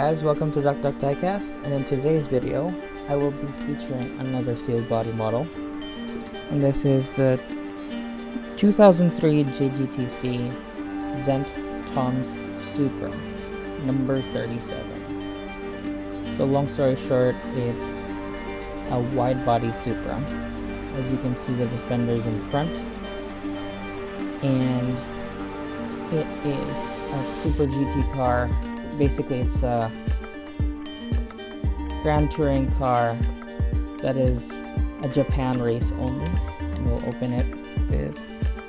guys, welcome to Duck Diecast, and in today's video I will be featuring another sealed body model, and this is the 2003 JGTC Zent Toyota Supra number 37. So long story short, it's a wide body Supra. As you can see, the fenders in front, and it is a Super GT car. Basically, it's a Grand Touring car that is a Japan race only. And we'll open it with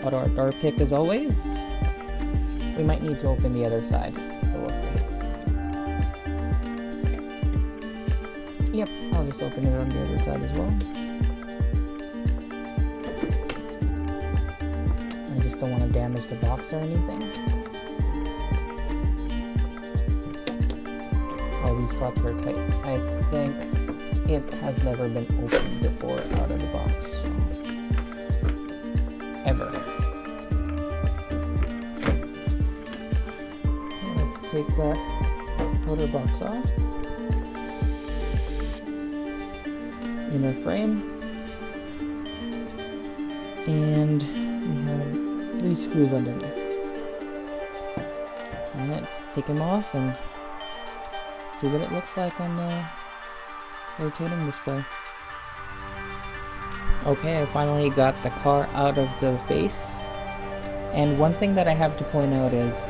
Autoart door pick as always. We might need to open the other side, so we'll see. Yep, I'll just open it on the other side as well. I just don't want to damage the box or anything. Oh, these flaps are tight. I think it has never been opened before out of the box. Ever. Let's take that outer box off. Inner frame. And we have 3 screws underneath. And let's take them off and see what it looks like on the rotating display. Okay, I finally got the car out of the base. And one thing that I have to point out is,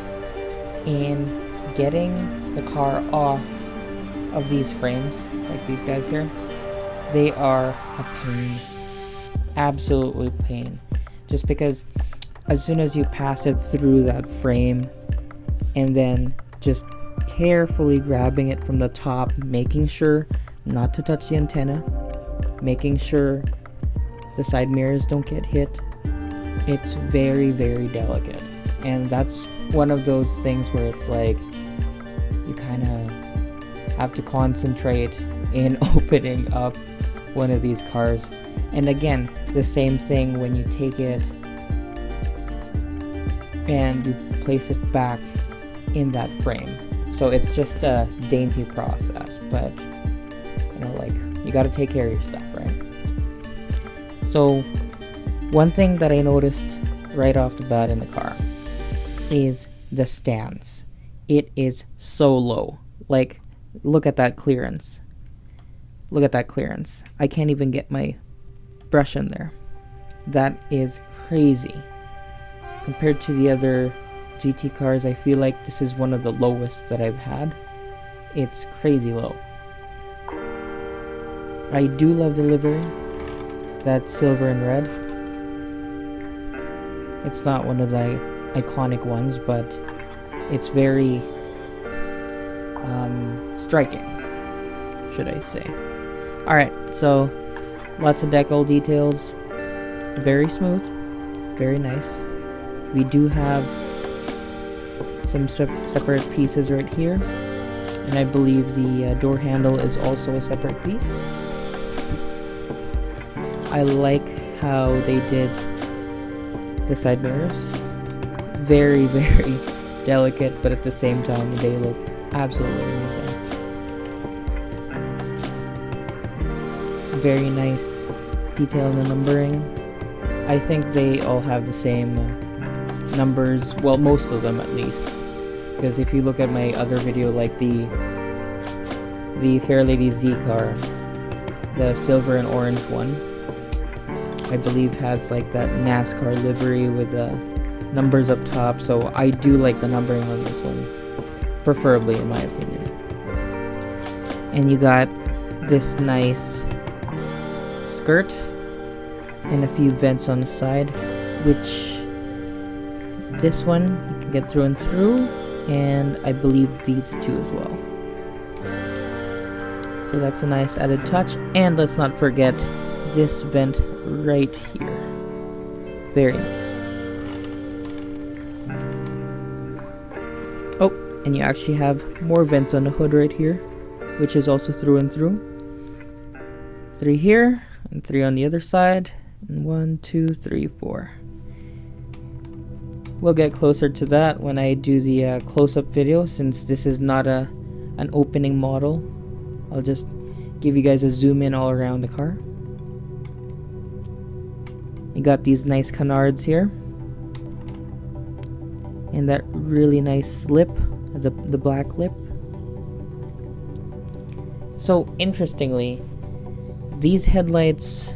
in getting the car off of these frames, like these guys here, they are a pain. Absolutely pain. Just because as soon as you pass it through that frame and then just carefully grabbing it from the top, making sure not to touch the antenna, making sure the side mirrors don't get hit, it's very, very delicate. And that's one of those things where it's like you kind of have to concentrate in opening up one of these cars. And again, the same thing when you take it and you place it back in that frame. So it's just a dainty process, but you know, like, you got to take care of your stuff, right? So one thing that I noticed right off the bat in the car is the stance. It is so low. Like, look at that clearance. Look at that clearance. I can't even get my brush in there. That is crazy. Compared to the other GT cars, I feel like this is one of the lowest that I've had. It's crazy low. I do love the livery. That silver and red. It's not one of the iconic ones, but it's very striking, should I say. Alright, so lots of decal details. Very smooth. Very nice. We do have some separate pieces right here, and I believe the door handle is also a separate piece. I like how they did the side mirrors. Very, very delicate, but at the same time they look absolutely amazing. Very nice detail in the numbering. I think they all have the same numbers, well, most of them at least, because if you look at my other video, like the Fairlady Z car, the silver and orange one, I believe has like that NASCAR livery with the numbers up top, so I do like the numbering on this one, preferably in my opinion. And you got this nice skirt and a few vents on the side, which this one you can get through and through, and I believe these two as well. So that's a nice added touch. And let's not forget this vent right here. Very nice. Oh, and you actually have more vents on the hood right here, which is also through and through. 3 here and 3 on the other side, and 1, 2, 3, 4. We'll get closer to that when I do the close-up video, since this is not a an opening model. I'll just give you guys a zoom in all around the car. You got these nice canards here, and that really nice lip, the black lip. So interestingly, these headlights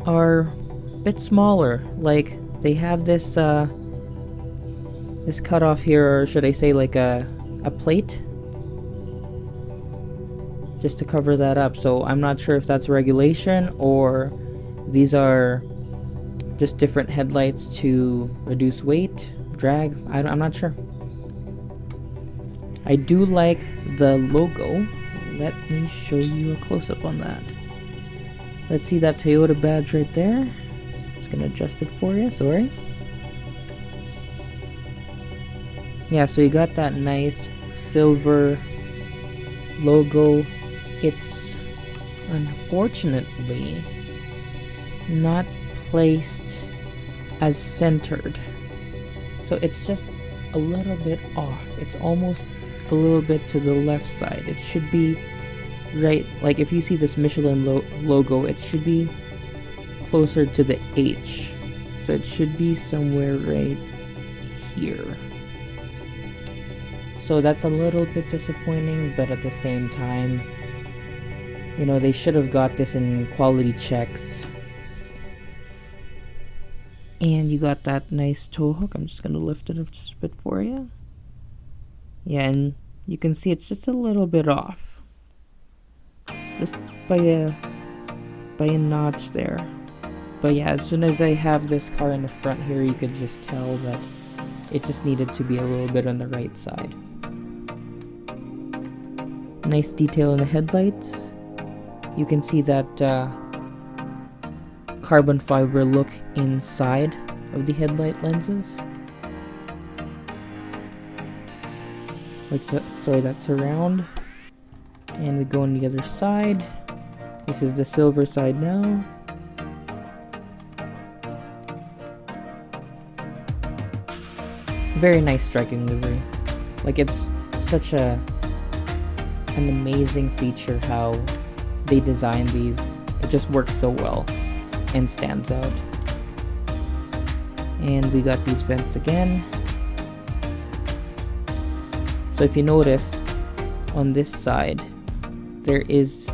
are a bit smaller. Like, they have this this cutoff here, or should I say like a plate, just to cover that up. So I'm not sure if that's regulation or these are just different headlights to reduce weight, drag. I'm not sure. I do like the logo. Let me show you a close-up on that. Let's see that Toyota badge right there. Just gonna adjust it for you, sorry. Yeah, so you got that nice silver logo. It's unfortunately not placed as centered, so it's just a little bit off. It's almost a little bit to the left side. It should be right, like if you see this Michelin logo, it should be closer to the H, so it should be somewhere right here. So that's a little bit disappointing, but at the same time, you know, they should have got this in quality checks. And you got that nice tow hook. I'm just going to lift it up just a bit for you. Yeah, and you can see it's just a little bit off. Just by a notch there. But yeah, as soon as I have this car in the front here, you could just tell that it just needed to be a little bit on the right side. Nice detail in the headlights. You can see that carbon fiber look inside of the headlight lenses. Like that's around. And we go on the other side. This is the silver side now. Very nice striking livery. Like, it's such an amazing feature how they designed these. It just works so well and stands out. And we got these vents again. So if you notice, on this side there is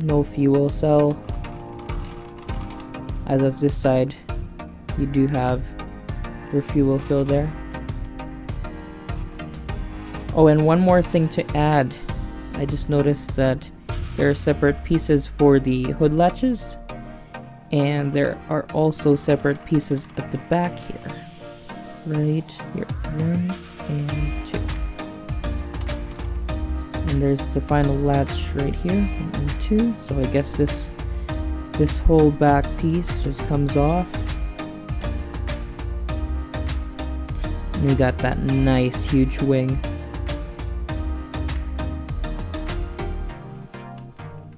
no fuel cell. As of this side, you do have your fuel fill there. Oh, and one more thing to add. I just noticed that there are separate pieces for the hood latches, and there are also separate pieces at the back here. Right here, 1 and 2. And there's the final latch right here, 1 and 2. So I guess this whole back piece just comes off. And we got that nice huge wing.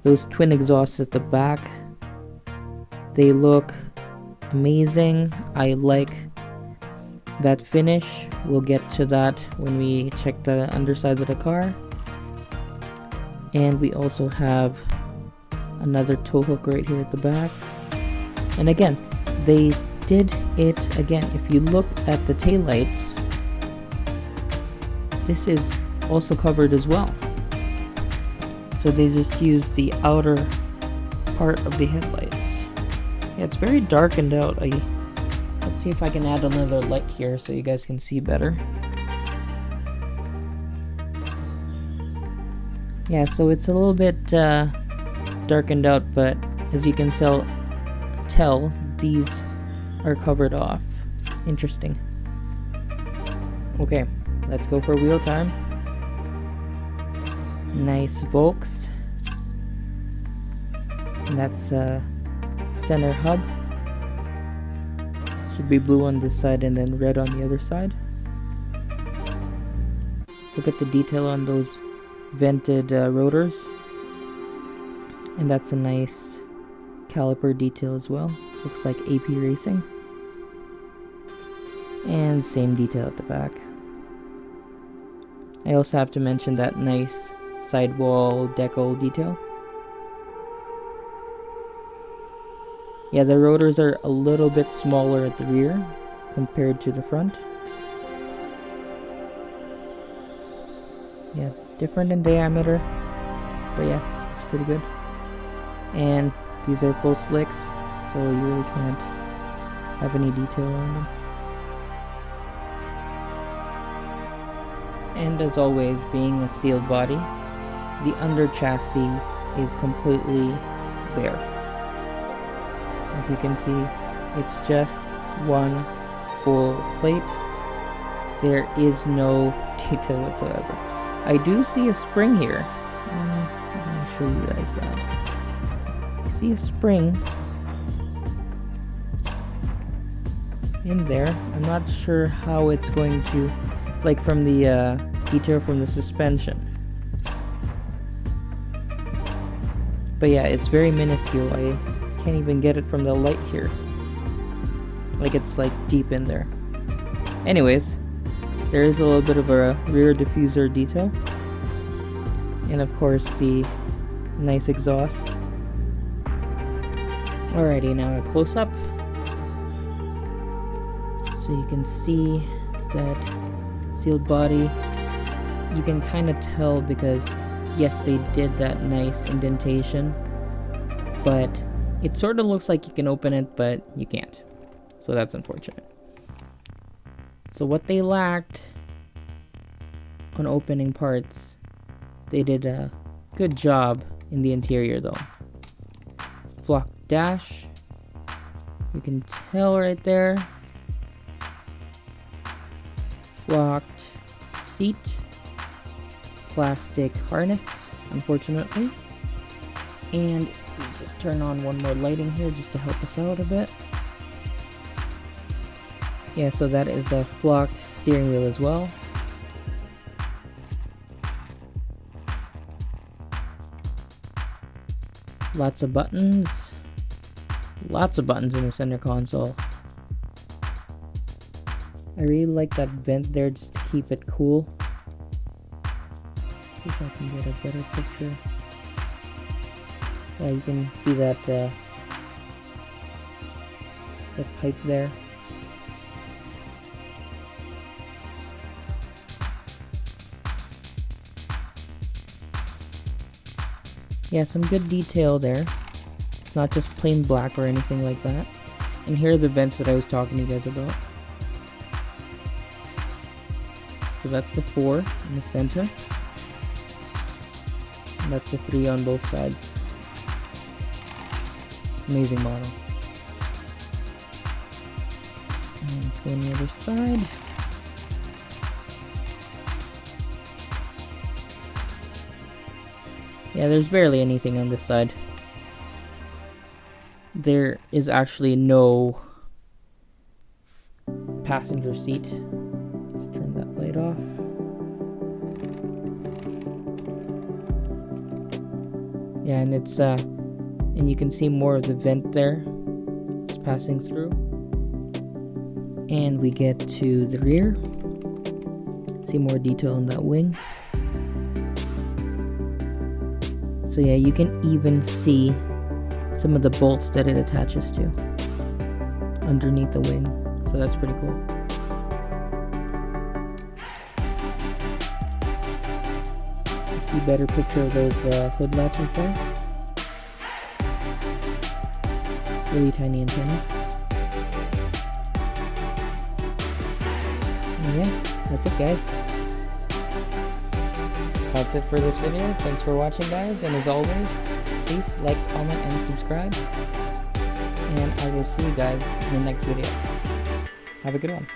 Those twin exhausts at the back, they look amazing. I like that finish. We'll get to that when we check the underside of the car. And we also have another tow hook right here at the back. And again, they did it again. If you look at the taillights, this is also covered as well. So they just use the outer part of the headlights. Yeah, it's very darkened out. Let's see if I can add another light here so you guys can see better. Yeah, so it's a little bit darkened out, but as you can tell, these are covered off. Interesting. Okay, let's go for wheel time. Nice Volks. And that's center hub. Should be blue on this side and then red on the other side. Look at the detail on those vented rotors. And that's a nice caliper detail as well. Looks like AP Racing. And same detail at the back. I also have to mention that nice sidewall decal detail. Yeah, the rotors are a little bit smaller at the rear compared to the front. Yeah, different in diameter, but yeah, it's pretty good. And these are full slicks, so you really can't have any detail on them. And as always, being a sealed body, the under chassis is completely bare. As you can see, it's just one full plate. There is no detail whatsoever. I do see a spring here. I'm going to show you guys that. I see a spring in there. I'm not sure how it's going to, like from the detail from the suspension. But yeah, it's very minuscule. I can't even get it from the light here. Like it's like deep in there. Anyways, there is a little bit of a rear diffuser detail. And of course the nice exhaust. Alrighty, now a close up. So you can see that sealed body. You can kind of tell because yes, they did that nice indentation, but it sort of looks like you can open it, but you can't. So that's unfortunate. So what they lacked on opening parts, they did a good job in the interior though. Flock dash, you can tell right there. Flocked seat, plastic harness, unfortunately. And we just turn on one more lighting here just to help us out a bit. Yeah, so that is a flocked steering wheel as well. Lots of buttons. Lots of buttons in the center console. I really like that vent there just to keep it cool. See if I can get a better picture. Yeah, you can see that the pipe there. Yeah, some good detail there. It's not just plain black or anything like that. And here are the vents that I was talking to you guys about. So that's the 4 in the center. And that's the 3 on both sides. Amazing model. And let's go on the other side. Yeah, there's barely anything on this side. There is actually no passenger seat. Let's turn that light off. Yeah, and it's and you can see more of the vent there. It's passing through. And we get to the rear. See more detail on that wing. So yeah, you can even see some of the bolts that it attaches to underneath the wing. So that's pretty cool. You see a better picture of those hood latches there. Really tiny antenna. And yeah, that's it guys. That's it for this video. Thanks for watching guys, and as always, please like, comment, and subscribe. And I will see you guys in the next video. Have a good one.